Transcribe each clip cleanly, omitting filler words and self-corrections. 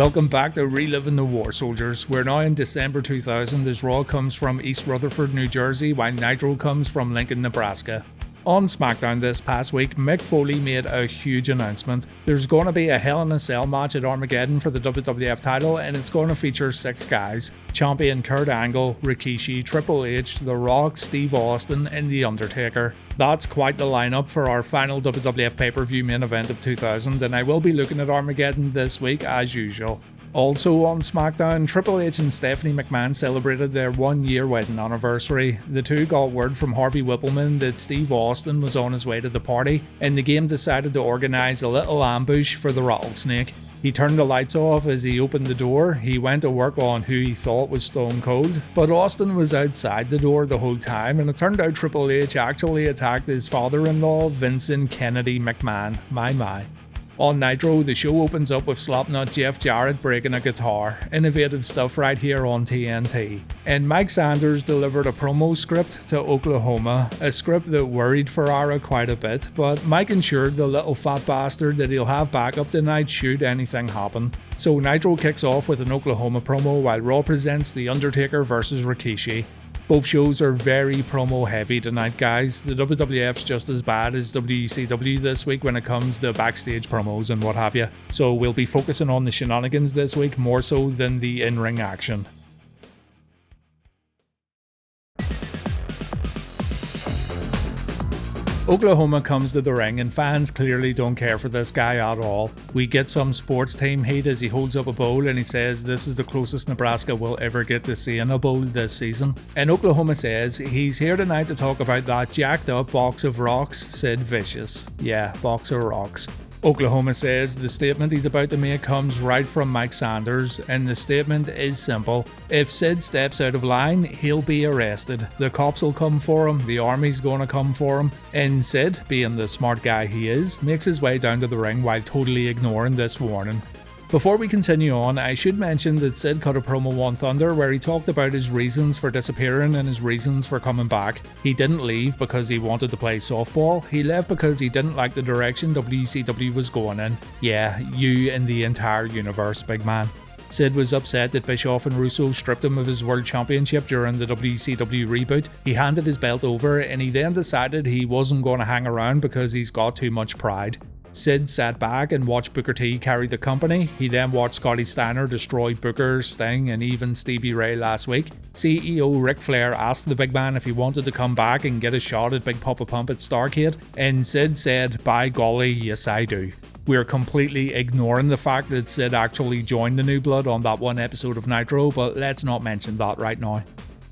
Welcome back to Reliving the War, soldiers. We're now in December 2000 as Raw comes from East Rutherford, New Jersey, while Nitro comes from Lincoln, Nebraska. On SmackDown this past week, Mick Foley made a huge announcement. There's going to be a Hell in a Cell match at Armageddon for the WWF title, and it's going to feature 6 guys. Champion Kurt Angle, Rikishi, Triple H, The Rock, Steve Austin, and The Undertaker. That's quite the lineup for our final WWF pay-per-view main event of 2000, and I will be looking at Armageddon this week as usual. Also on SmackDown, Triple H and Stephanie McMahon celebrated their 1-year wedding anniversary. The two got word from Harvey Whippleman that Steve Austin was on his way to the party, and the game decided to organise a little ambush for the Rattlesnake. He turned the lights off as he opened the door. He went to work on who he thought was Stone Cold, but Austin was outside the door the whole time, and it turned out Triple H actually attacked his father-in-law, Vincent Kennedy McMahon. My. On Nitro, the show opens up with Slopknot Jeff Jarrett breaking a guitar. Innovative stuff right here on TNT. And Mike Sanders delivered a promo script to Oklahoma, a script that worried Ferrara quite a bit, but Mike ensured the little fat bastard that he'll have backup tonight should anything happen. So Nitro kicks off with an Oklahoma promo while Raw presents The Undertaker vs Rikishi. Both shows are very promo heavy tonight, guys. The WWF's just as bad as WCW this week when it comes to backstage promos and what have you. So we'll be focusing on the shenanigans this week more so than the in-ring action. Oklahoma comes to the ring and fans clearly don't care for this guy at all. We get some sports team heat as he holds up a bowl and he says this is the closest Nebraska will ever get to seeing a bowl this season. And Oklahoma says he's here tonight to talk about that jacked up box of rocks, Sid Vicious. Yeah, box of rocks. Oklahoma says the statement he's about to make comes right from Mike Sanders, and the statement is simple. If Sid steps out of line, he'll be arrested. The cops will come for him, the army's gonna come for him, and Sid, being the smart guy he is, makes his way down to the ring while totally ignoring this warning. Before we continue on, I should mention that Sid cut a promo on Thunder where he talked about his reasons for disappearing and his reasons for coming back. He didn't leave because he wanted to play softball, he left because he didn't like the direction WCW was going in. Yeah, you and the entire universe, big man. Sid was upset that Bischoff and Russo stripped him of his world championship during the WCW reboot. He handed his belt over and he then decided he wasn't going to hang around because he's got too much pride. Sid sat back and watched Booker T carry the company. He then watched Scott Steiner destroy Booker, Sting, and even Stevie Ray last week. CEO Ric Flair asked the big man if he wanted to come back and get a shot at Big Poppa Pump at Starrcade, and Sid said, "By golly, yes I do." We're completely ignoring the fact that Sid actually joined the New Blood on that one episode of Nitro, but let's not mention that right now.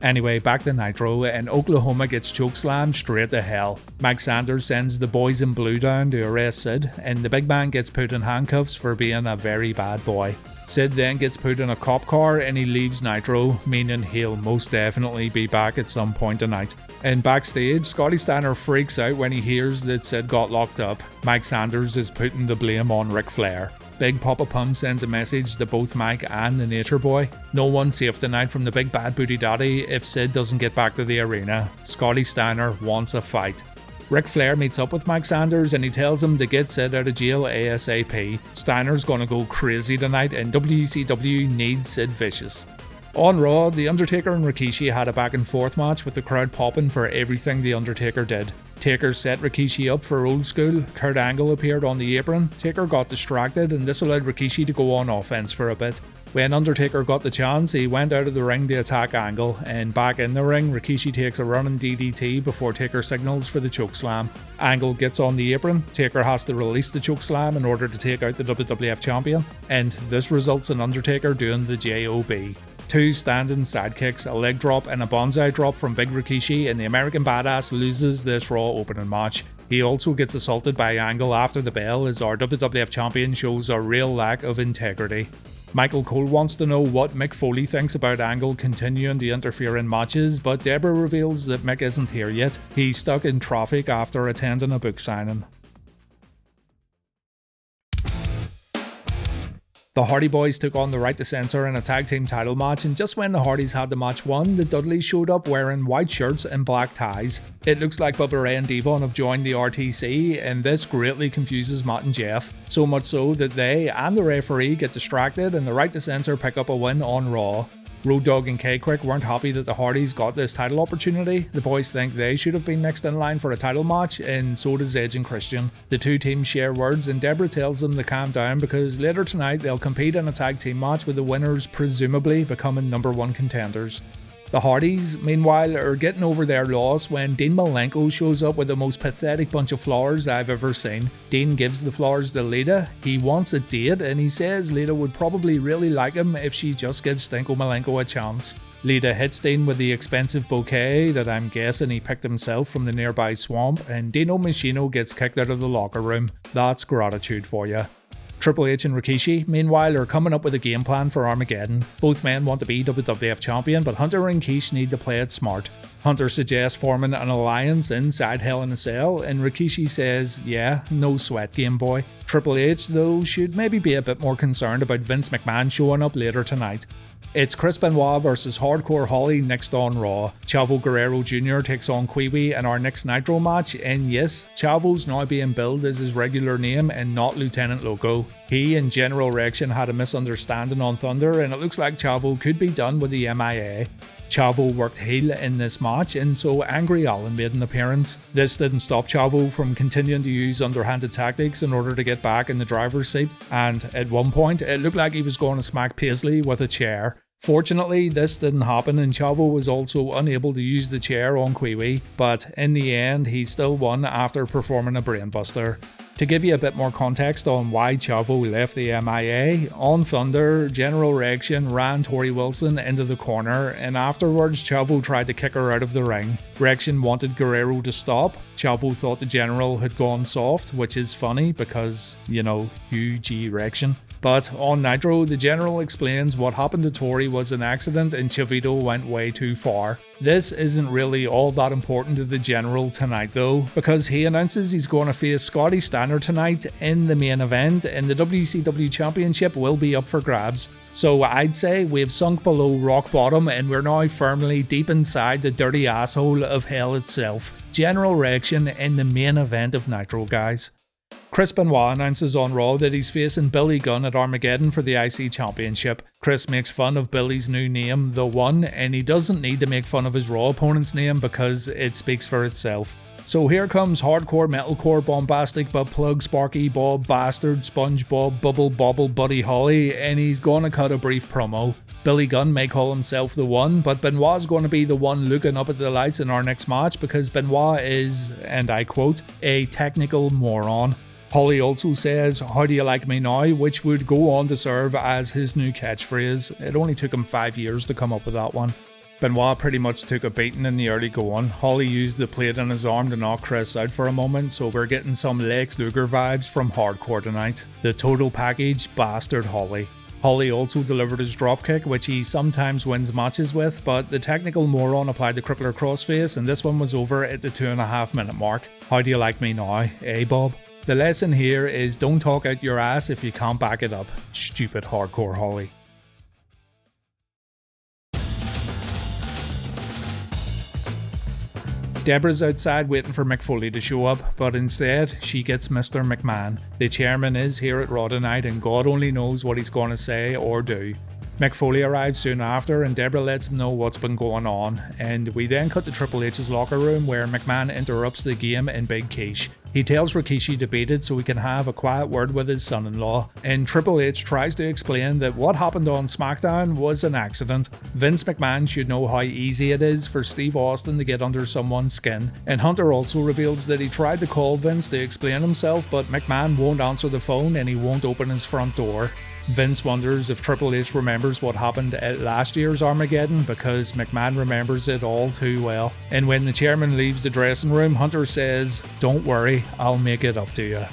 Anyway, back to Nitro, and Oklahoma gets chokeslammed straight to hell. Mike Sanders sends the boys in blue down to arrest Sid, and the big man gets put in handcuffs for being a very bad boy. Sid then gets put in a cop car and he leaves Nitro, meaning he'll most definitely be back at some point tonight. And backstage, Scotty Steiner freaks out when he hears that Sid got locked up. Mike Sanders is putting the blame on Ric Flair. Big Poppa Pump sends a message to both Mike and the Nature Boy. No one's safe tonight from the big bad booty daddy if Sid doesn't get back to the arena. Scotty Steiner wants a fight. Ric Flair meets up with Mike Sanders and he tells him to get Sid out of jail ASAP. Steiner's gonna go crazy tonight and WCW needs Sid Vicious. On Raw, The Undertaker and Rikishi had a back and forth match with the crowd popping for everything The Undertaker did. Taker set Rikishi up for old school, Kurt Angle appeared on the apron, Taker got distracted and this allowed Rikishi to go on offense for a bit. When Undertaker got the chance, he went out of the ring to attack Angle, and back in the ring, Rikishi takes a running DDT before Taker signals for the chokeslam. Angle gets on the apron, Taker has to release the chokeslam in order to take out the WWF champion, and this results in Undertaker doing the JOB. 2 standing sidekicks, a leg drop and a bonsai drop from Big Rikishi, and the American Badass loses this Raw opening match. He also gets assaulted by Angle after the bell as our WWF champion shows a real lack of integrity. Michael Cole wants to know what Mick Foley thinks about Angle continuing to interfere in matches, but Deborah reveals that Mick isn't here yet. He's stuck in traffic after attending a book signing. The Hardy Boys took on the Right to Censor in a tag team title match, and just when the Hardys had the match won, the Dudleys showed up wearing white shirts and black ties. It looks like Bubba Ray and Devon have joined the RTC, and this greatly confuses Matt and Jeff, so much so that they and the referee get distracted and the Right to Censor pick up a win on Raw. Road Dogg and K-Kwik weren't happy that the Hardys got this title opportunity. The boys think they should have been next in line for a title match, and so does Edge and Christian. The two teams share words, and Deborah tells them to calm down because later tonight they'll compete in a tag team match with the winners presumably becoming #1 contenders. The Hardys, meanwhile, are getting over their loss when Dean Malenko shows up with the most pathetic bunch of flowers I've ever seen. Dean gives the flowers to Lita. He wants a date, and he says Lita would probably really like him if she just gives Stinko Malenko a chance. Lita hits Dean with the expensive bouquet that I'm guessing he picked himself from the nearby swamp, and Dino Machino gets kicked out of the locker room. That's gratitude for you. Triple H and Rikishi, meanwhile, are coming up with a game plan for Armageddon. Both men want to be WWF champion, but Hunter and Kish need to play it smart. Hunter suggests forming an alliance inside Hell in a Cell, and Rikishi says, yeah, no sweat, Game Boy. Triple H, though, should maybe be a bit more concerned about Vince McMahon showing up later tonight. It's Chris Benoit versus Hardcore Holly next on Raw. Chavo Guerrero Jr. takes on Kwee in our next Nitro match, and yes, Chavo's now being billed as his regular name and not Lieutenant Loco. He and General Reaction had a misunderstanding on Thunder, and it looks like Chavo could be done with the MIA. Chavo worked heel in this match, and so Angry Allen made an appearance. This didn't stop Chavo from continuing to use underhanded tactics in order to get back in the driver's seat, and at one point it looked like he was going to smack Paisley with a chair. Fortunately, this didn't happen, and Chavo was also unable to use the chair on Kwee, but in the end he still won after performing a brainbuster. To give you a bit more context on why Chavo left the MIA, on Thunder, General Reaction ran Tori Wilson into the corner, and afterwards Chavo tried to kick her out of the ring. Reaction wanted Guerrero to stop. Chavo thought the General had gone soft, which is funny because, you know, UG Reaction. But on Nitro, the General explains what happened to Tori was an accident and Chavito went way too far. This isn't really all that important to the General tonight though, because he announces he's going to face Scott Steiner tonight in the main event, and the WCW Championship will be up for grabs. So I'd say we've sunk below rock bottom and we're now firmly deep inside the dirty asshole of hell itself. General Reaction in the main event of Nitro, guys. Chris Benoit announces on Raw that he's facing Billy Gunn at Armageddon for the IC Championship. Chris makes fun of Billy's new name, The One, and he doesn't need to make fun of his Raw opponent's name because it speaks for itself. So here comes hardcore, metalcore, bombastic, butt plug, Sparky, Bob, Bastard, SpongeBob, Bubble Bobble, Buddy Holly, and he's gonna cut a brief promo. Billy Gunn may call himself The One, but Benoit's going to be the one looking up at the lights in our next match because Benoit is, and I quote, a technical moron. Holly also says, "How do you like me now?" which would go on to serve as his new catchphrase. It only took him 5 years to come up with that one. Benoit pretty much took a beating in the early going. Holly used the plate on his arm to knock Chris out for a moment, so we're getting some Lex Luger vibes from Hardcore tonight. The total package, Bastard Holly. Holly also delivered his dropkick, which he sometimes wins matches with, but the technical moron applied the crippler crossface, and this one was over at the 2.5 minute mark. How do you like me now, eh Bob? The lesson here is don't talk out your ass if you can't back it up. Stupid Hardcore Holly. Deborah's outside waiting for Mick Foley to show up, but instead she gets Mr. McMahon. The chairman is here at Raw tonight and God only knows what he's going to say or do. Mick Foley arrives soon after and Deborah lets him know what's been going on, and we then cut to Triple H's locker room where McMahon interrupts the game in Big Quiche. He tells Rikishi to beat it so he can have a quiet word with his son-in-law, and Triple H tries to explain that what happened on SmackDown was an accident. Vince McMahon should know how easy it is for Steve Austin to get under someone's skin, and Hunter also reveals that he tried to call Vince to explain himself, but McMahon won't answer the phone and he won't open his front door. Vince wonders if Triple H remembers what happened at last year's Armageddon because McMahon remembers it all too well. And when the chairman leaves the dressing room, Hunter says, "Don't worry, I'll make it up to you."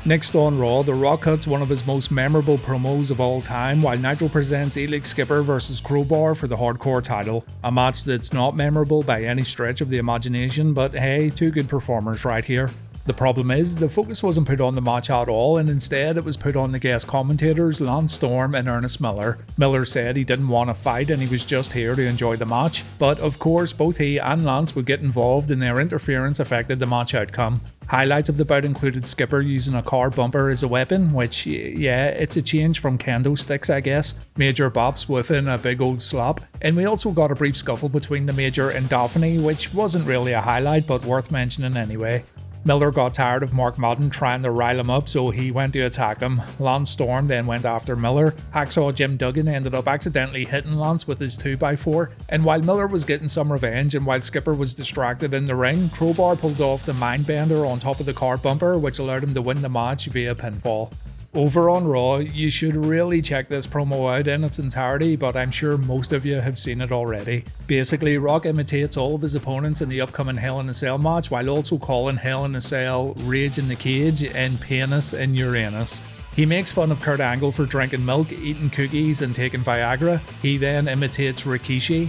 Next on Raw, The Rock cuts one of his most memorable promos of all time while Nitro presents Elix Skipper vs Crowbar for the Hardcore title. A match that's not memorable by any stretch of the imagination, but hey, two good performers right here. The problem is, the focus wasn't put on the match at all, and instead it was put on the guest commentators Lance Storm and Ernest Miller. Miller said he didn't want to fight and he was just here to enjoy the match, but of course both he and Lance would get involved and their interference affected the match outcome. Highlights of the bout included Skipper using a car bumper as a weapon, which, yeah, it's a change from kendo sticks I guess. Major Bops whiffing a big old slap, and we also got a brief scuffle between the Major and Daphne, which wasn't really a highlight but worth mentioning anyway. Miller got tired of Mark Madden trying to rile him up, so he went to attack him. Lance Storm then went after Miller. Hacksaw Jim Duggan ended up accidentally hitting Lance with his 2x4, and while Miller was getting some revenge and while Skipper was distracted in the ring, Crowbar pulled off the Mindbender on top of the car bumper, which allowed him to win the match via pinfall. Over on Raw, you should really check this promo out in its entirety, but I'm sure most of you have seen it already. Basically, Rock imitates all of his opponents in the upcoming Hell in a Cell match while also calling Hell in a Cell Rage in the Cage and Penis and Uranus. He makes fun of Kurt Angle for drinking milk, eating cookies and taking Viagra. He then imitates Rikishi.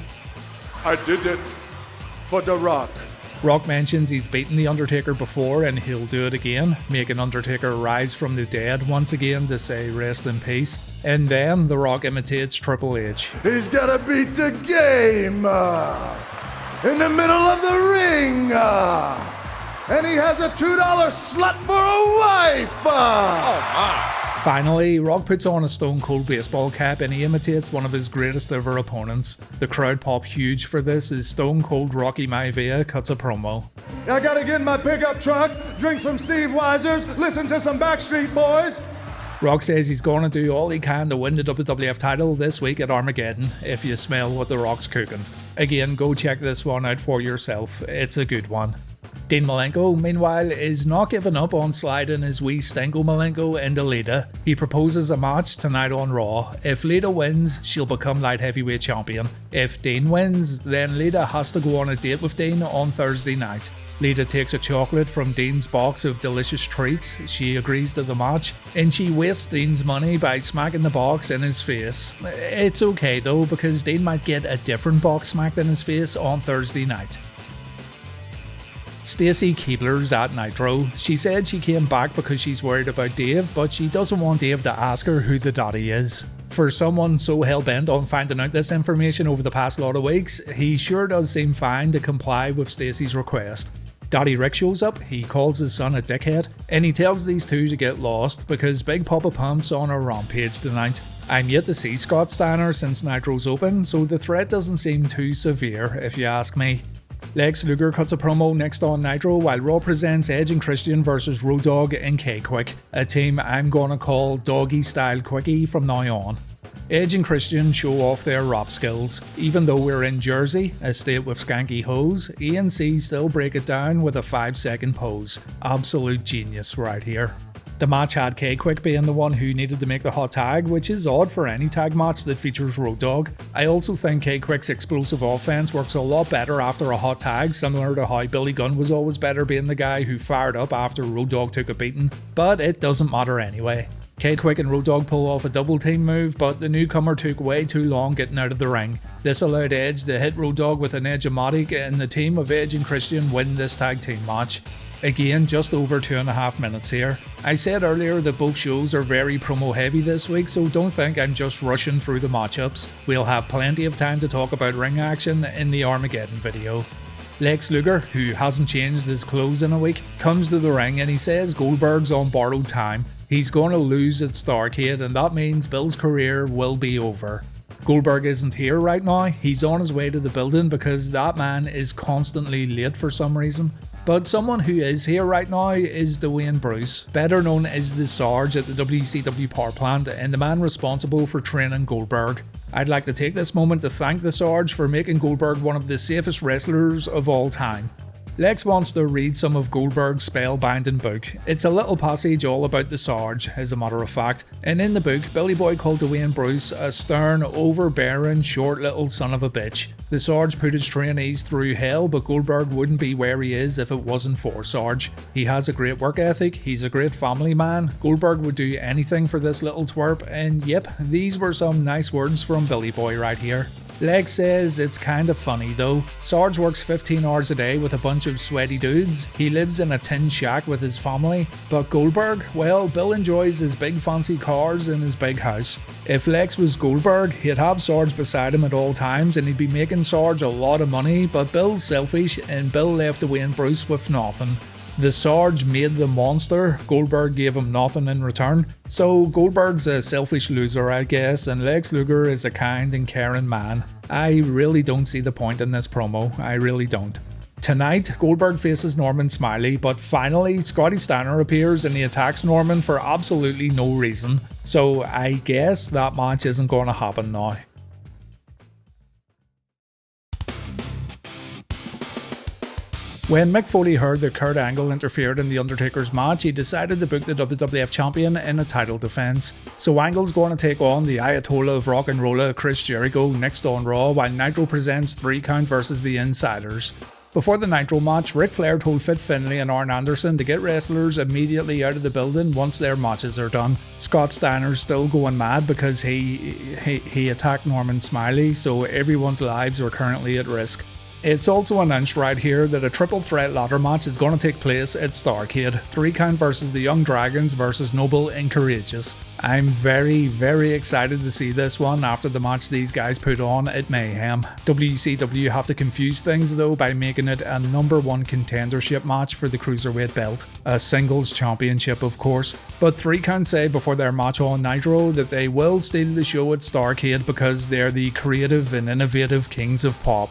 I did it for The Rock. Rock mentions he's beaten The Undertaker before and he'll do it again, making Undertaker rise from the dead once again to say rest in peace. And then The Rock imitates Triple H. He's gotta beat the game in the middle of the ring, and he has a $2 slut for a wife. Oh my. Finally, Rock puts on a Stone Cold baseball cap and he imitates one of his greatest ever opponents. The crowd pop huge for this as Stone Cold Rocky Maivia cuts a promo. I gotta get in my pickup truck, drink some Steve Weisers, listen to some Backstreet Boys. Rock says he's going to do all he can to win the WWF title this week at Armageddon, if you smell what the Rock's cooking. Again, go check this one out for yourself, it's a good one. Dean Malenko, meanwhile, is not giving up on sliding his wee Stenko Malenko into Lita. He proposes a match tonight on Raw. If Lita wins, she'll become light heavyweight champion. If Dean wins, then Lita has to go on a date with Dean on Thursday night. Lita takes a chocolate from Dean's box of delicious treats, she agrees to the match, and she wastes Dean's money by smacking the box in his face. It's okay though, because Dean might get a different box smacked in his face on Thursday night. Stacy Keibler's at Nitro. She said she came back because she's worried about Dave, but she doesn't want Dave to ask her who the daddy is. For someone so hell-bent on finding out this information over the past lot of weeks, he sure does seem fine to comply with Stacy's request. Daddy Rick shows up, he calls his son a dickhead, and he tells these two to get lost because Big Poppa Pump's on a rampage tonight. I'm yet to see Scott Steiner since Nitro's open, so the threat doesn't seem too severe if you ask me. Lex Luger cuts a promo next on Nitro while Raw presents Edge and Christian vs Road Dogg and K-Kwik, a team I'm gonna call Doggy Style Quickie from now on. Edge and Christian show off their rap skills. Even though we're in Jersey, a state with skanky hoes, E&C still break it down with a 5-second pose. Absolute genius right here. The match had K-Kwik being the one who needed to make the hot tag, which is odd for any tag match that features Road Dogg. I also think K-Kwik's explosive offense works a lot better after a hot tag, similar to how Billy Gunn was always better being the guy who fired up after Road Dogg took a beating, but it doesn't matter anyway. K-Kwik and Road Dogg pull off a double team move, but the newcomer took way too long getting out of the ring. This allowed Edge to hit Road Dogg with an Edge-o-matic, and the team of Edge and Christian win this tag team match. Again, just over 2.5 minutes here. I said earlier that both shows are very promo heavy this week, so don't think I'm just rushing through the matchups. We'll have plenty of time to talk about ring action in the Armageddon video. Lex Luger, who hasn't changed his clothes in a week, comes to the ring and he says Goldberg's on borrowed time. He's going to lose at Starrcade and that means Bill's career will be over. Goldberg isn't here right now, he's on his way to the building because that man is constantly late for some reason. But someone who is here right now is Dwayne Bruce, better known as the Sarge at the WCW power plant and the man responsible for training Goldberg. I'd like to take this moment to thank the Sarge for making Goldberg one of the safest wrestlers of all time. Lex wants to read some of Goldberg's spellbinding book. It's a little passage all about the Sarge, as a matter of fact, and in the book, Billy Boy called Dwayne Bruce a stern, overbearing, short little son of a bitch. The Sarge put his trainees through hell, but Goldberg wouldn't be where he is if it wasn't for Sarge. He has a great work ethic, he's a great family man, Goldberg would do anything for this little twerp, and yep, these were some nice words from Billy Boy right here. Lex says it's kinda funny though. Sarge works 15 hours a day with a bunch of sweaty dudes. He lives in a tin shack with his family. But Goldberg? Well, Bill enjoys his big fancy cars and his big house. If Lex was Goldberg, he'd have Sarge beside him at all times and he'd be making Sarge a lot of money, but Bill's selfish and Bill left Dwayne Bruce with nothing. The Sarge made the monster, Goldberg gave him nothing in return. So Goldberg's a selfish loser, I guess, and Lex Luger is a kind and caring man. I really don't see the point in this promo, I really don't. Tonight, Goldberg faces Norman Smiley, but finally Scotty Steiner appears and he attacks Norman for absolutely no reason. So I guess that match isn't going to happen now. When Mick Foley heard that Kurt Angle interfered in The Undertaker's match, he decided to book the WWF champion in a title defense. So Angle's going to take on the Ayatollah of Rock and Rolla, Chris Jericho, next on Raw, while Nitro presents 3 Count versus the Insiders. Before the Nitro match, Ric Flair told Fit Finlay and Arn Anderson to get wrestlers immediately out of the building once their matches are done. Scott Steiner's still going mad because he attacked Norman Smiley, so everyone's lives are currently at risk. It's also announced right here that a triple threat ladder match is going to take place at Starrcade. 3 Count versus the Young Dragons versus Noble and Courageous. I'm very, very excited to see this one after the match these guys put on at Mayhem. WCW have to confuse things though by making it a number 1 contendership match for the Cruiserweight belt. A singles championship of course. But 3 Count say before their match on Nitro that they will steal the show at Starrcade because they're the creative and innovative kings of pop.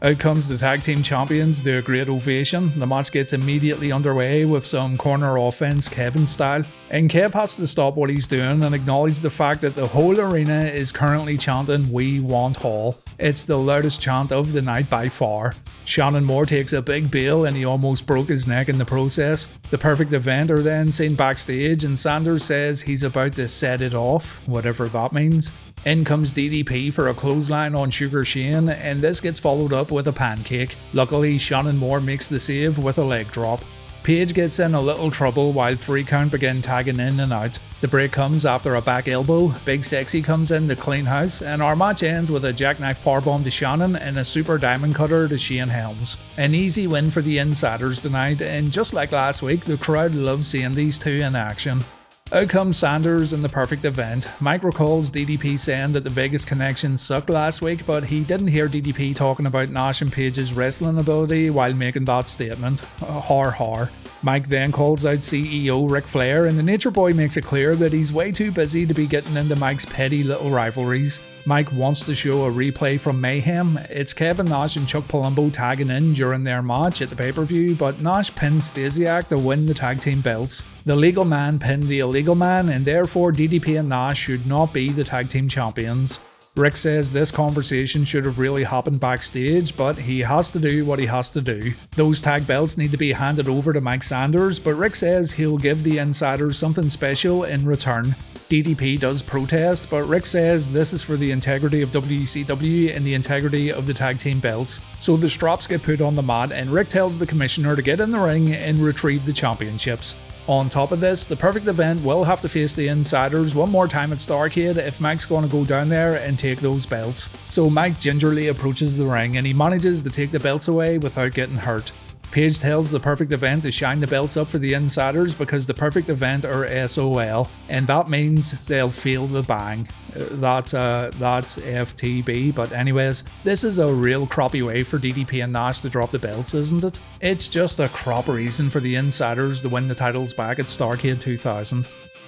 Out comes the tag team champions, their great ovation. The match gets immediately underway with some corner offense Kevin style, and Kev has to stop what he's doing and acknowledge the fact that the whole arena is currently chanting "We Want Hall." It's the loudest chant of the night by far. Shannon Moore takes a big bail and he almost broke his neck in the process. The Perfect Event are then seen backstage and Sanders says he's about to set it off, whatever that means. In comes DDP for a clothesline on Sugar Shane, and this gets followed up with a pancake. Luckily, Shannon Moore makes the save with a leg drop. Paige gets in a little trouble while 3 Count begin tagging in and out. The break comes after a back elbow, Big Sexy comes in to clean house, and our match ends with a jackknife powerbomb to Shannon and a super diamond cutter to Shane Helms. An easy win for the Insiders tonight, and just like last week, the crowd loves seeing these two in action. Out comes Sanders in the Perfect Event. Mike recalls DDP saying that the Vegas connection sucked last week, but he didn't hear DDP talking about Nash and Page's wrestling ability while making that statement. Har har. Mike then calls out CEO Ric Flair, and the Nature Boy makes it clear that he's way too busy to be getting into Mike's petty little rivalries. Mike wants to show a replay from Mayhem. It's Kevin Nash and Chuck Palumbo tagging in during their match at the pay-per-view, but Nash pinned Stasiak to win the tag team belts. The legal man pinned the illegal man, and therefore DDP and Nash should not be the tag team champions. Rick says this conversation should have really happened backstage, but he has to do what he has to do. Those tag belts need to be handed over to Mike Sanders, but Rick says he'll give the Insiders something special in return. DDP does protest, but Rick says this is for the integrity of WCW and the integrity of the tag team belts. So the straps get put on the mat and Rick tells the commissioner to get in the ring and retrieve the championships. On top of this, the Perfect Event will have to face the Insiders one more time at Starrcade if Mike's going to go down there and take those belts. So Mike gingerly approaches the ring and he manages to take the belts away without getting hurt. Paige tells the Perfect Event to shine the belts up for the Insiders because the Perfect Event are SOL, and that means they'll feel the bang. That's FTB, but anyways, this is a real crappy way for DDP and Nash to drop the belts, isn't it? It's just a crap reason for the Insiders to win the titles back at Starrcade 2000.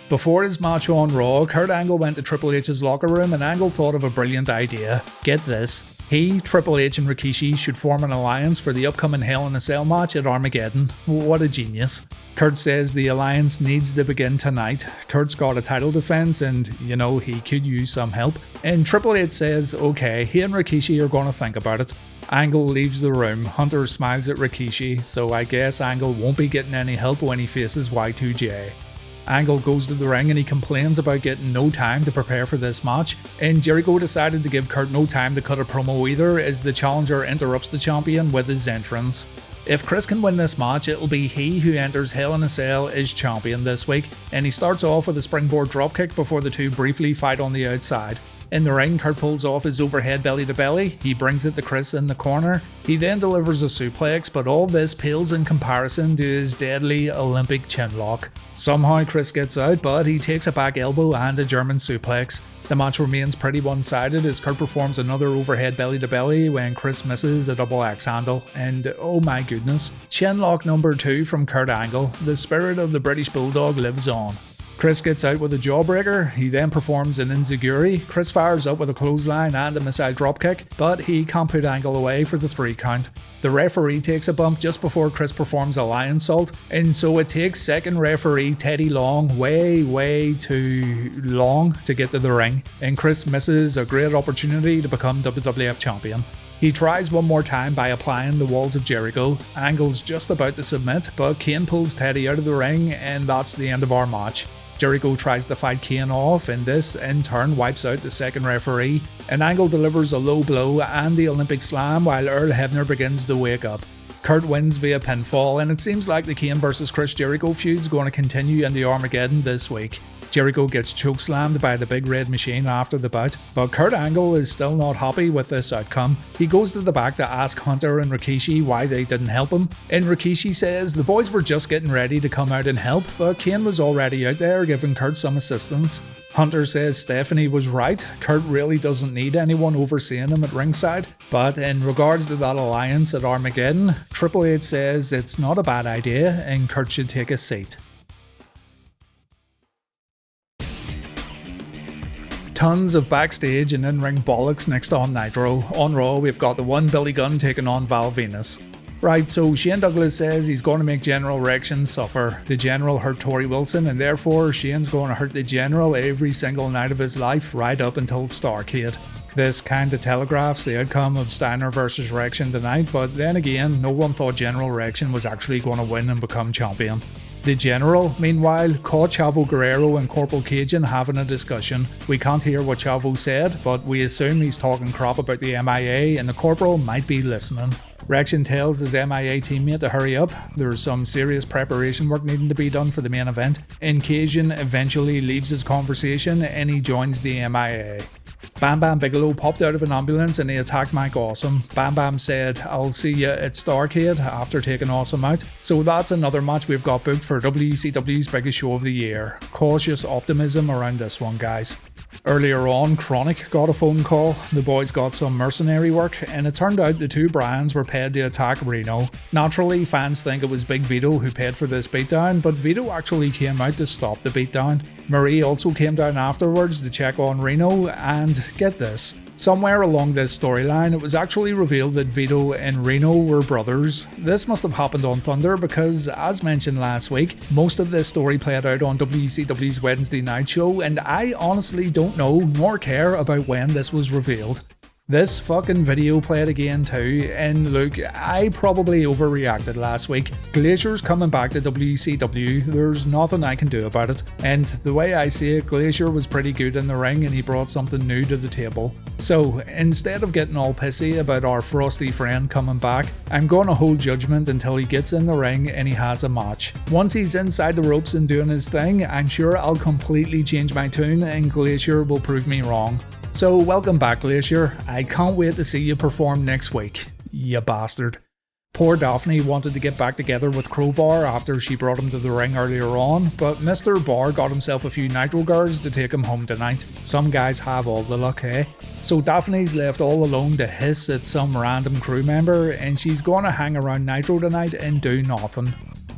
Before his match on Raw, Kurt Angle went to Triple H's locker room and Angle thought of a brilliant idea. Get this. He, Triple H and Rikishi should form an alliance for the upcoming Hell in a Cell match at Armageddon. What a genius. Kurt says the alliance needs to begin tonight. Kurt's got a title defense and, you know, he could use some help. And Triple H says, okay, he and Rikishi are going to think about it. Angle leaves the room. Hunter smiles at Rikishi, so I guess Angle won't be getting any help when he faces Y2J. Angle goes to the ring and he complains about getting no time to prepare for this match, and Jericho decided to give Kurt no time to cut a promo either as the challenger interrupts the champion with his entrance. If Chris can win this match, it'll be he who enters Hell in a Cell as champion this week, and he starts off with a springboard dropkick before the two briefly fight on the outside. In the ring, Kurt pulls off his overhead belly to belly, he brings it to Chris in the corner, he then delivers a suplex, but all this pales in comparison to his deadly Olympic chinlock. Somehow Chris gets out, but he takes a back elbow and a German suplex. The match remains pretty one-sided as Kurt performs another overhead belly to belly when Chris misses a double axe handle, and oh my goodness, chinlock number 2 from Kurt Angle, the spirit of the British Bulldog lives on. Chris gets out with a jawbreaker, he then performs an enziguri, Chris fires up with a clothesline and a missile dropkick, but he can't put Angle away for the 3 count. The referee takes a bump just before Chris performs a lion salt, and so it takes second referee Teddy Long way too long to get to the ring, and Chris misses a great opportunity to become WWF champion. He tries one more time by applying the walls of Jericho. Angle's just about to submit, but Kane pulls Teddy out of the ring, and that's the end of our match. Jericho tries to fight Kane off, and this in turn wipes out the second referee, and Angle delivers a low blow and the Olympic slam while Earl Hebner begins to wake up. Kurt wins via pinfall, and it seems like the Kane vs Chris Jericho feud's going to continue into Armageddon this week. Jericho gets chokeslammed by the Big Red Machine after the bout, but Kurt Angle is still not happy with this outcome. He goes to the back to ask Hunter and Rikishi why they didn't help him, and Rikishi says the boys were just getting ready to come out and help, but Kane was already out there giving Kurt some assistance. Hunter says Stephanie was right, Kurt really doesn't need anyone overseeing him at ringside, but in regards to that alliance at Armageddon, Triple H says it's not a bad idea and Kurt should take a seat. Tons of backstage and in-ring bollocks next on Nitro. On Raw, we've got the one Billy Gunn taking on Val Venis. Right, so Shane Douglas says he's going to make General Rection suffer. The General hurt Tori Wilson, and therefore Shane's going to hurt the General every single night of his life, right up until Starrcade. This kinda telegraphs the outcome of Steiner vs Rection tonight, but then again, no one thought General Rection was actually going to win and become champion. The General, meanwhile, caught Chavo Guerrero and Corporal Cajun having a discussion. We can't hear what Chavo said, but we assume he's talking crap about the MIA and the Corporal might be listening. Rection tells his MIA teammate to hurry up, there's some serious preparation work needing to be done for the main event, and Cajun eventually leaves his conversation and he joins the MIA. Bam Bam Bigelow popped out of an ambulance and he attacked Mike Awesome. Bam Bam said, "I'll see ya at Starrcade," after taking Awesome out. So that's another match we've got booked for WCW's biggest show of the year. Cautious optimism around this one, guys. Earlier on, Chronic got a phone call, the boys got some mercenary work, and it turned out the two Bryans were paid to attack Reno. Naturally, fans think it was Big Vito who paid for this beatdown, but Vito actually came out to stop the beatdown. Marie also came down afterwards to check on Reno, and get this, somewhere along this storyline, it was actually revealed that Vito and Reno were brothers. This must have happened on Thunder because, as mentioned last week, most of this story played out on WCW's Wednesday night show, and I honestly don't know nor care about when this was revealed. This fucking video played again too, and look, I probably overreacted last week. Glacier's coming back to WCW, there's nothing I can do about it, and the way I see it, Glacier was pretty good in the ring and he brought something new to the table. So, instead of getting all pissy about our frosty friend coming back, I'm going to hold judgment until he gets in the ring and he has a match. Once he's inside the ropes and doing his thing, I'm sure I'll completely change my tune and Glacier will prove me wrong. So welcome back, Glacier. I can't wait to see you perform next week, you bastard. Poor Daphne wanted to get back together with Crowbar after she brought him to the ring earlier on, but Mr. Bar got himself a few Nitro girls to take him home tonight. Some guys have all the luck, eh? So Daphne's left all alone to hiss at some random crew member, and she's gonna hang around Nitro tonight and do nothing.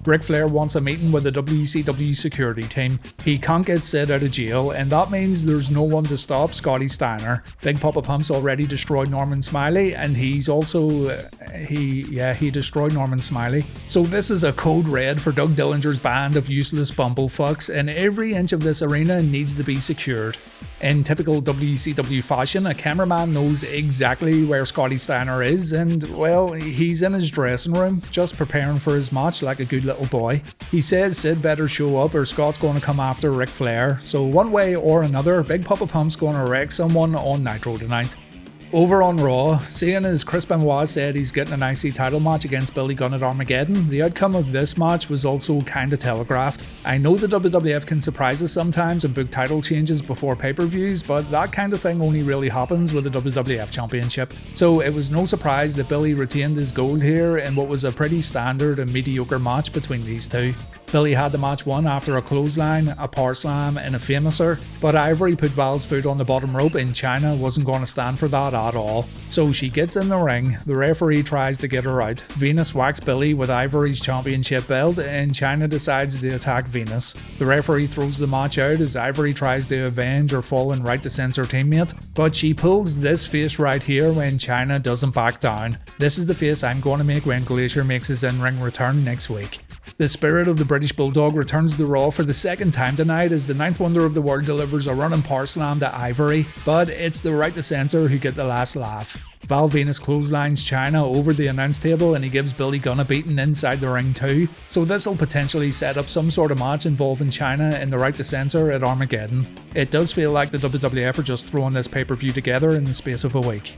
Ric Flair wants a meeting with the WCW security team. He can't get Sid out of jail, and that means there's no one to stop Scotty Steiner. Big Poppa Pump's already destroyed Norman Smiley, and he's also... he destroyed Norman Smiley. So this is a code red for Doug Dillinger's band of useless bumblefucks, and every inch of this arena needs to be secured. In typical WCW fashion, a cameraman knows exactly where Scotty Steiner is, and, well, he's in his dressing room, just preparing for his match like a good little boy. He says Sid better show up or Scott's going to come after Ric Flair, so one way or another, Big Poppa Pump's going to wreck someone on Nitro tonight. Over on Raw, seeing as Chris Benoit said he's getting an IC title match against Billy Gunn at Armageddon, the outcome of this match was also kinda telegraphed. I know the WWF can surprise us sometimes and book title changes before pay-per-views, but that kind of thing only really happens with the WWF Championship. So it was no surprise that Billy retained his gold here in what was a pretty standard and mediocre match between these two. Billy had the match won after a clothesline, a power slam and a famouser, but Ivory put Val's foot on the bottom rope and Chyna wasn't going to stand for that at all. So she gets in the ring, the referee tries to get her out, Venis whacks Billy with Ivory's championship belt and Chyna decides to attack Venis. The referee throws the match out as Ivory tries to avenge her fallen right to censor teammate, but she pulls this face right here when Chyna doesn't back down. This is the face I'm going to make when Glacier makes his in-ring return next week. The spirit of the British Bulldog returns to Raw for the second time tonight as the ninth wonder of the world delivers a running power slam to Ivory, but it's the right to censor who get the last laugh. Val Venis clotheslines Chyna over the announce table and he gives Billy Gunn a beating inside the ring too, so this will potentially set up some sort of match involving Chyna and the right to censor at Armageddon. It does feel like the WWF are just throwing this pay-per-view together in the space of a week.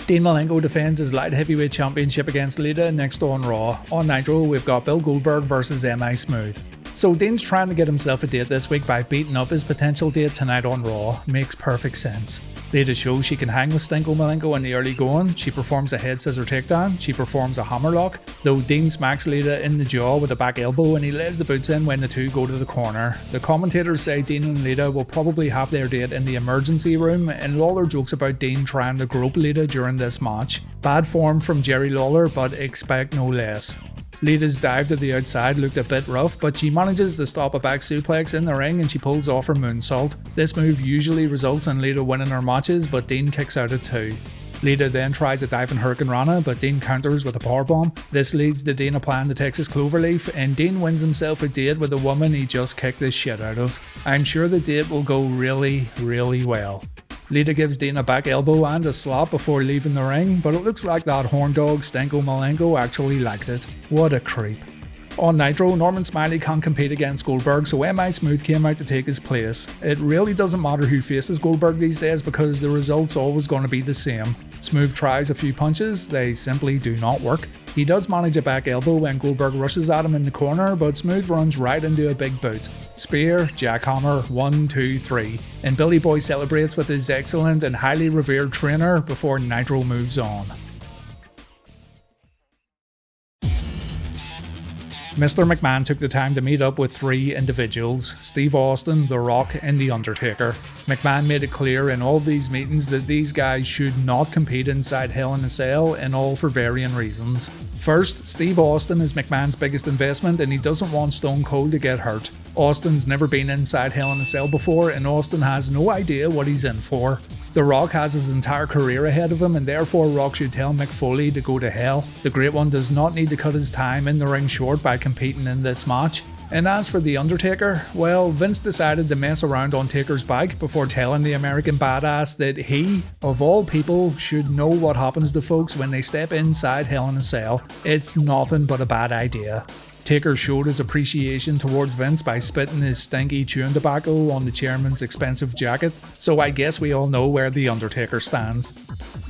Dean Malenko defends his light heavyweight championship against Lita next on Raw. On Nitro, we've got Bill Goldberg versus M.I. Smooth. So Dean's trying to get himself a date this week by beating up his potential date tonight on Raw. Makes perfect sense. Lita shows she can hang with Stinko Malenko in the early going. She performs a head scissor takedown. She performs a hammerlock, though Dean smacks Lita in the jaw with a back elbow and he lays the boots in when the two go to the corner. The commentators say Dean and Lita will probably have their date in the emergency room, and Lawler jokes about Dean trying to grope Lita during this match. Bad form from Jerry Lawler, but expect no less. Lita's dive to the outside looked a bit rough, but she manages to stop a back suplex in the ring and she pulls off her moonsault. This move usually results in Lita winning her matches, but Dean kicks out at 2. Lita then tries a diving Hurricane Rana, but Dean counters with a powerbomb. This leads to Dean applying the Texas Cloverleaf, and Dean wins himself a date with a woman he just kicked the shit out of. I'm sure the date will go really, really well. Lita gives Dean a back elbow and a slap before leaving the ring, but it looks like that horn dog Stinko Malenko actually liked it. What a creep. On Nitro, Norman Smiley can't compete against Goldberg, so M.I. Smooth came out to take his place. It really doesn't matter who faces Goldberg these days because the result's always going to be the same. Smooth tries a few punches, they simply do not work. He does manage a back elbow when Goldberg rushes at him in the corner, but Smooth runs right into a big boot. Spear, jackhammer, 1, 2, 3. And Billy Boy celebrates with his excellent and highly revered trainer before Nitro moves on. Mr. McMahon took the time to meet up with 3 individuals, Steve Austin, The Rock and The Undertaker. McMahon made it clear in all these meetings that these guys should not compete inside Hell in a Cell, and all for varying reasons. First, Steve Austin is McMahon's biggest investment and he doesn't want Stone Cold to get hurt. Austin's never been inside Hell in a Cell before and Austin has no idea what he's in for. The Rock has his entire career ahead of him and therefore Rock should tell Mick Foley to go to hell. The Great One does not need to cut his time in the ring short by competing in this match. And as for The Undertaker, well, Vince decided to mess around on Taker's bike before telling the American Badass that he, of all people, should know what happens to folks when they step inside Hell in a Cell. It's nothing but a bad idea. Taker showed his appreciation towards Vince by spitting his stinky chewing tobacco on the chairman's expensive jacket, so I guess we all know where The Undertaker stands.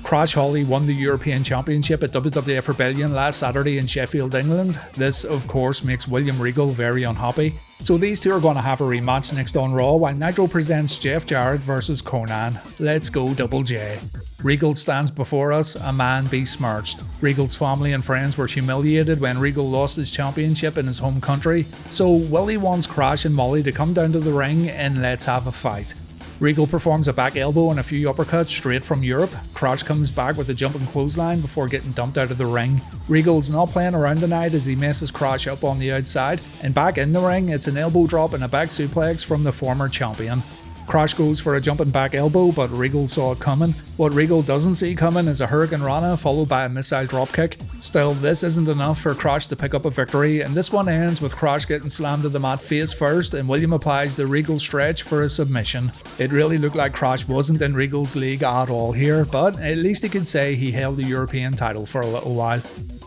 Crash Holly won the European Championship at WWF Rebellion last Saturday in Sheffield, England. This, of course, makes William Regal very unhappy. So these two are going to have a rematch next on Raw while Nitro presents Jeff Jarrett versus Konnan. Let's go Double J. Regal stands before us, a man besmirched. Regal's family and friends were humiliated when Regal lost his championship in his home country, so Willie wants Crash and Molly to come down to the ring and let's have a fight. Regal performs a back elbow and a few uppercuts straight from Europe. Crash comes back with a jumping clothesline before getting dumped out of the ring. Regal's not playing around tonight as he messes Crash up on the outside, and back in the ring it's an elbow drop and a back suplex from the former champion. Crash goes for a jumping back elbow, but Regal saw it coming. What Regal doesn't see coming is a Hurricane Rana followed by a missile dropkick. Still, this isn't enough for Crash to pick up a victory, and this one ends with Crash getting slammed to the mat face first, and William applies the Regal stretch for a submission. It really looked like Crash wasn't in Regal's league at all here, but at least he could say he held the European title for a little while.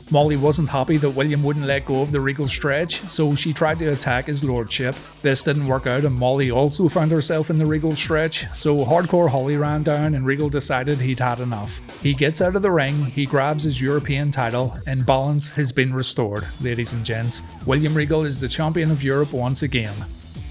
Molly wasn't happy that William wouldn't let go of the Regal stretch, so she tried to attack his lordship. This didn't work out and Molly also found herself in the Regal stretch, so Hardcore Holly ran down and Regal decided he'd had enough. He gets out of the ring, he grabs his European title, and balance has been restored, ladies and gents. William Regal is the champion of Europe once again.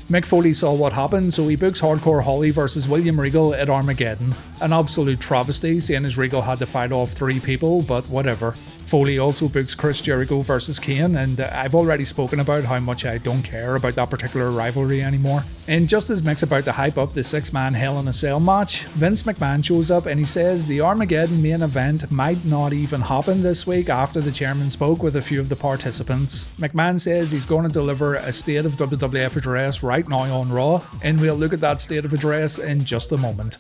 Mick Foley saw what happened, so he books Hardcore Holly versus William Regal at Armageddon. An absolute travesty, seeing as Regal had to fight off 3 people, but whatever. Foley also books Chris Jericho versus Kane, and I've already spoken about how much I don't care about that particular rivalry anymore. And just as Mick's about to hype up the 6-man Hell in a Cell match, Vince McMahon shows up and he says the Armageddon main event might not even happen this week after the chairman spoke with a few of the participants. McMahon says he's going to deliver a State of WWF address right now on Raw, and we'll look at that State of address in just a moment.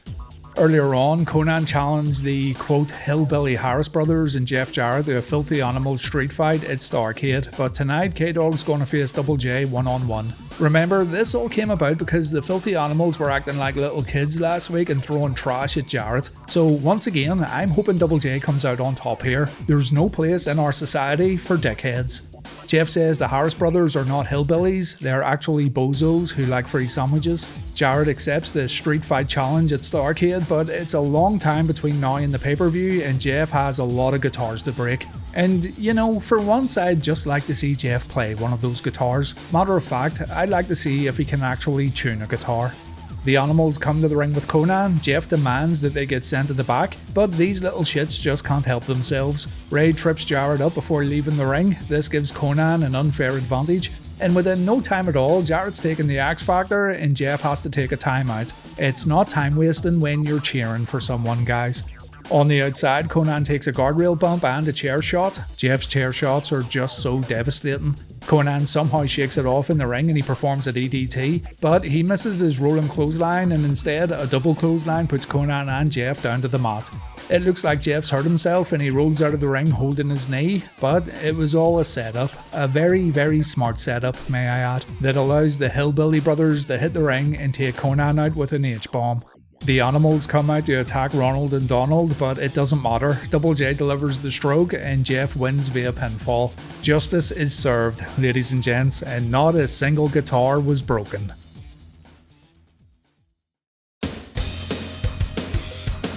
Earlier on, Konnan challenged the, quote, Hillbilly Harris brothers and Jeff Jarrett to a filthy animal street fight at Starrcade, but tonight K-Dogg's going to face Double J one-on-one. Remember, this all came about because the filthy animals were acting like little kids last week and throwing trash at Jarrett. So once again, I'm hoping Double J comes out on top here. There's no place in our society for dickheads. Jeff says the Harris brothers are not hillbillies, they're actually bozos who like free sandwiches. Jarrett accepts the street fight challenge at Starrcade, but it's a long time between now and the pay-per-view, and Jeff has a lot of guitars to break. And, you know, for once I'd just like to see Jeff play one of those guitars. Matter of fact, I'd like to see if he can actually tune a guitar. The animals come to the ring with Konnan. Jeff demands that they get sent to the back, but these little shits just can't help themselves. Ray trips Jarrett up before leaving the ring. This gives Konnan an unfair advantage, and within no time at all, Jarrett's taking the X Factor and Jeff has to take a timeout. It's not time wasting when you're cheering for someone, guys. On the outside, Konnan takes a guardrail bump and a chair shot. Jeff's chair shots are just so devastating. Konnan somehow shakes it off in the ring and he performs a DDT, but he misses his rolling clothesline and instead a double clothesline puts Konnan and Jeff down to the mat. It looks like Jeff's hurt himself and he rolls out of the ring holding his knee, but it was all a setup. A very, very smart setup, may I add, that allows the Hillbilly brothers to hit the ring and take Konnan out with an H-bomb. The animals come out to attack Ronald and Donald, but it doesn't matter. Double J delivers the stroke and Jeff wins via pinfall. Justice is served, ladies and gents, and not a single guitar was broken.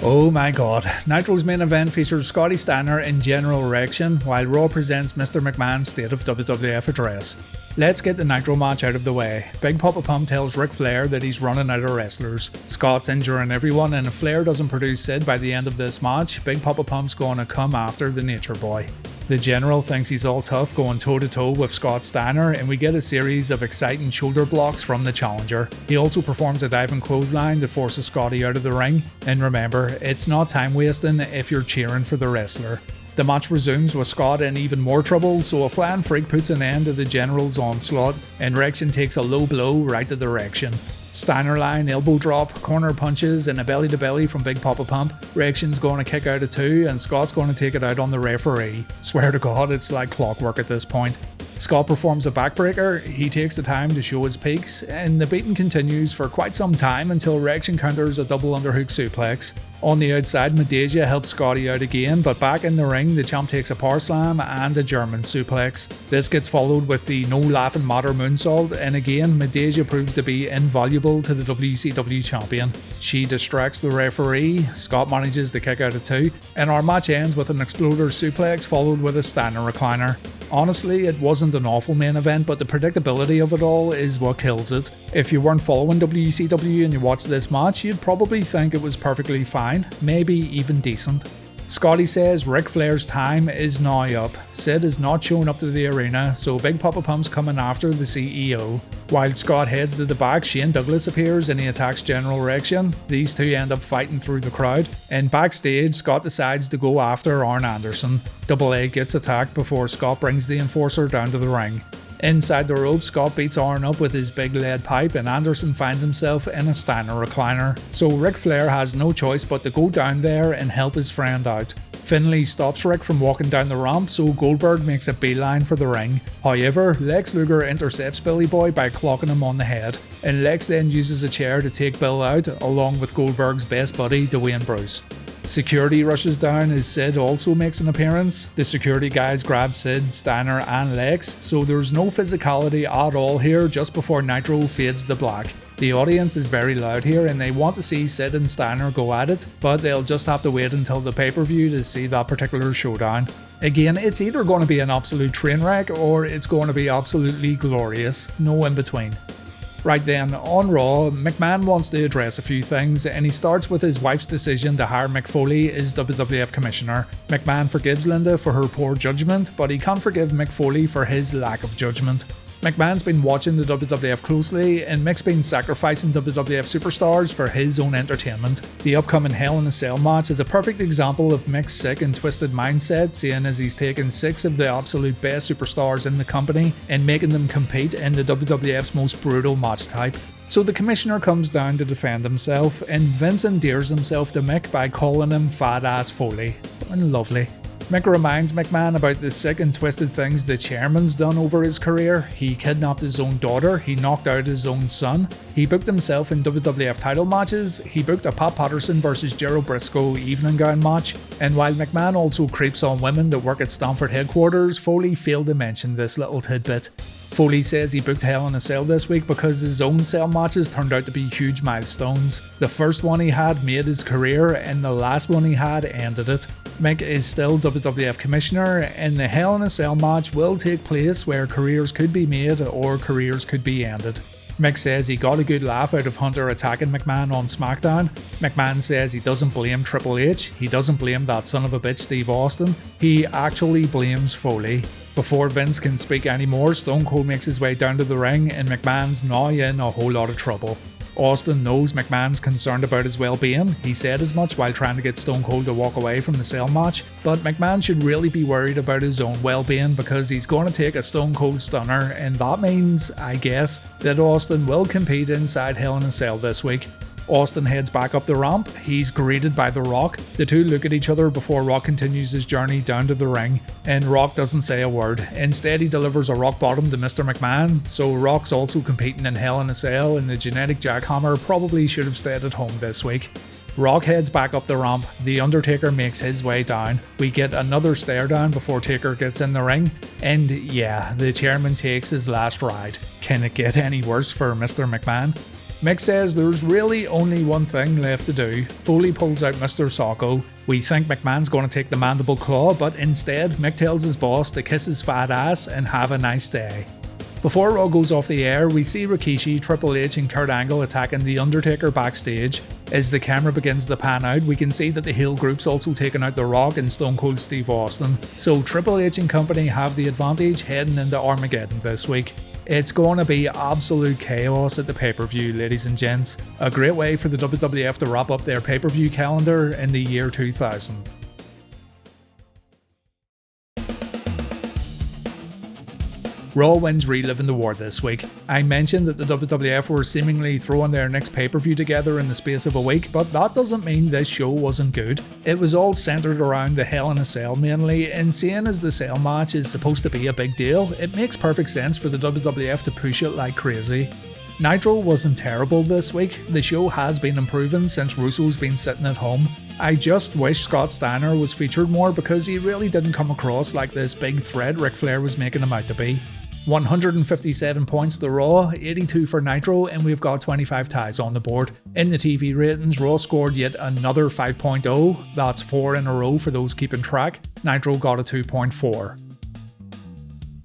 Oh my god, Nitro's main event features Scott Steiner in general erection, while Raw presents Mr. McMahon's State of WWF address. Let's get the Nitro match out of the way. Big Poppa Pump tells Ric Flair that he's running out of wrestlers. Scott's injuring everyone, and if Flair doesn't produce Sid by the end of this match, Big Poppa Pump's going to come after the Nature Boy. The General thinks he's all tough going toe-to-toe with Scott Steiner, and we get a series of exciting shoulder blocks from the challenger. He also performs a diving clothesline that forces Scotty out of the ring, and remember, it's not time wasting if you're cheering for the wrestler. The match resumes with Scott in even more trouble, so a flying freak puts an end to the General's onslaught, and Rection takes a low blow right to the Rection. Steiner line, elbow drop, corner punches, and a belly to belly from Big Poppa Pump. Rection's going to kick out of 2, and Scott's going to take it out on the referee. Swear to God, it's like clockwork at this point. Scott performs a backbreaker, he takes the time to show his peaks, and the beating continues for quite some time until Rection counters a double underhook suplex. On the outside, Medeja helps Scotty out again, but back in the ring, the champ takes a power slam and a German suplex. This gets followed with the no laughing matter moonsault, and again, Medeja proves to be invaluable to the WCW champion. She distracts the referee, Scott manages to kick out of 2, and our match ends with an exploder suplex followed with a Steiner recliner. Honestly, it wasn't an awful main event, but the predictability of it all is what kills it. If you weren't following WCW and you watched this match, you'd probably think it was perfectly fine, maybe even decent. Scotty says Ric Flair's time is now up. Sid is not showing up to the arena, so Big Poppa Pump's coming after the CEO. While Scott heads to the back, Shane Douglas appears and he attacks General Rection. These two end up fighting through the crowd, and backstage, Scott decides to go after Arn Anderson. Double A gets attacked before Scott brings the Enforcer down to the ring. Inside the ropes, Scott beats Arn up with his big lead pipe and Anderson finds himself in a Steiner recliner. So Ric Flair has no choice but to go down there and help his friend out. Finlay stops Rick from walking down the ramp, so Goldberg makes a beeline for the ring. However, Lex Luger intercepts Billy Boy by clocking him on the head, and Lex then uses a chair to take Bill out, along with Goldberg's best buddy, Dwayne Bruce. Security rushes down as Sid also makes an appearance. The security guys grab Sid, Steiner and Lex, so there's no physicality at all here just before Nitro fades to black. The audience is very loud here and they want to see Sid and Steiner go at it, but they'll just have to wait until the pay-per-view to see that particular showdown. Again, it's either going to be an absolute train wreck or it's going to be absolutely glorious, no in between. Right then, on Raw, McMahon wants to address a few things, and he starts with his wife's decision to hire Mick Foley as WWF Commissioner. McMahon forgives Linda for her poor judgment, but he can't forgive Mick Foley for his lack of judgment. McMahon's been watching the WWF closely, and Mick's been sacrificing WWF superstars for his own entertainment. The upcoming Hell in a Cell match is a perfect example of Mick's sick and twisted mindset, seeing as he's taken 6 of the absolute best superstars in the company and making them compete in the WWF's most brutal match type. So the commissioner comes down to defend himself, and Vince endears himself to Mick by calling him Fat Ass Foley. And lovely. Mick reminds McMahon about the sick and twisted things the chairman's done over his career. He kidnapped his own daughter, he knocked out his own son, he booked himself in WWF title matches, he booked a Pat Patterson vs Gerald Briscoe evening gown match, and while McMahon also creeps on women that work at Stamford headquarters, Foley failed to mention this little tidbit. Foley says he booked Hell in a Cell this week because his own cell matches turned out to be huge milestones. The first one he had made his career, and the last one he had ended it. Mick is still WWF Commissioner, and the Hell in a Cell match will take place where careers could be made or careers could be ended. Mick says he got a good laugh out of Hunter attacking McMahon on SmackDown. McMahon says he doesn't blame Triple H, he doesn't blame that son of a bitch Steve Austin, he actually blames Foley. Before Vince can speak anymore, Stone Cold makes his way down to the ring and McMahon's now in a whole lot of trouble. Austin knows McMahon's concerned about his well-being. He said as much while trying to get Stone Cold to walk away from the cell match, but McMahon should really be worried about his own well-being because he's going to take a Stone Cold stunner, and that means, I guess, that Austin will compete inside Hell in a Cell this week. Austin heads back up the ramp, he's greeted by The Rock. The two look at each other before Rock continues his journey down to the ring, and Rock doesn't say a word. Instead, he delivers a rock bottom to Mr. McMahon, so Rock's also competing in Hell in a Cell, and the genetic jackhammer probably should have stayed at home this week. Rock heads back up the ramp, The Undertaker makes his way down, we get another stare down before Taker gets in the ring, and yeah, the chairman takes his last ride. Can it get any worse for Mr. McMahon? Mick says there's really only one thing left to do. Foley pulls out Mr. Socko. We think McMahon's going to take the mandible claw, but instead Mick tells his boss to kiss his fat ass and have a nice day. Before Raw goes off the air, we see Rikishi, Triple H and Kurt Angle attacking The Undertaker backstage. As the camera begins to pan out, we can see that the heel group's also taken out The Rock and Stone Cold Steve Austin, so Triple H and company have the advantage heading into Armageddon this week. It's going to be absolute chaos at the pay-per-view, ladies and gents. A great way for the WWF to wrap up their pay-per-view calendar in the year 2000. Raw wins Reliving the War this week. I mentioned that the WWF were seemingly throwing their next pay-per-view together in the space of a week, but that doesn't mean this show wasn't good. It was all centered around the Hell in a Cell mainly, and seeing as the Cell match is supposed to be a big deal, it makes perfect sense for the WWF to push it like crazy. Nitro wasn't terrible this week. The show has been improving since Russo's been sitting at home. I just wish Scott Steiner was featured more because he really didn't come across like this big threat Ric Flair was making him out to be. 157 points to Raw, 82 for Nitro, and we've got 25 ties on the board. In the TV ratings, Raw scored yet another 5.0, that's 4 in a row for those keeping track. Nitro got a 2.4.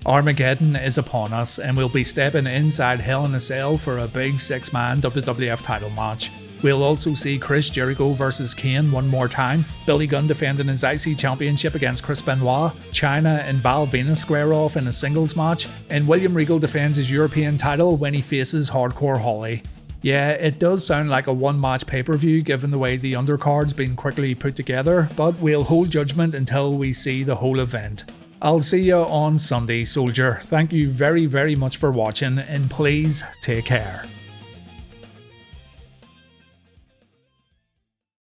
Armageddon is upon us, and we'll be stepping inside Hell in a Cell for a big 6-man WWF title match. We'll also see Chris Jericho vs Kane one more time, Billy Gunn defending his IC Championship against Chris Benoit, Chyna and Val Venis square off in a singles match, and William Regal defends his European title when he faces Hardcore Holly. Yeah, it does sound like a one-match pay-per-view given the way the undercard's been quickly put together, but we'll hold judgment until we see the whole event. I'll see you on Sunday, soldier. Thank you very much for watching, and please take care.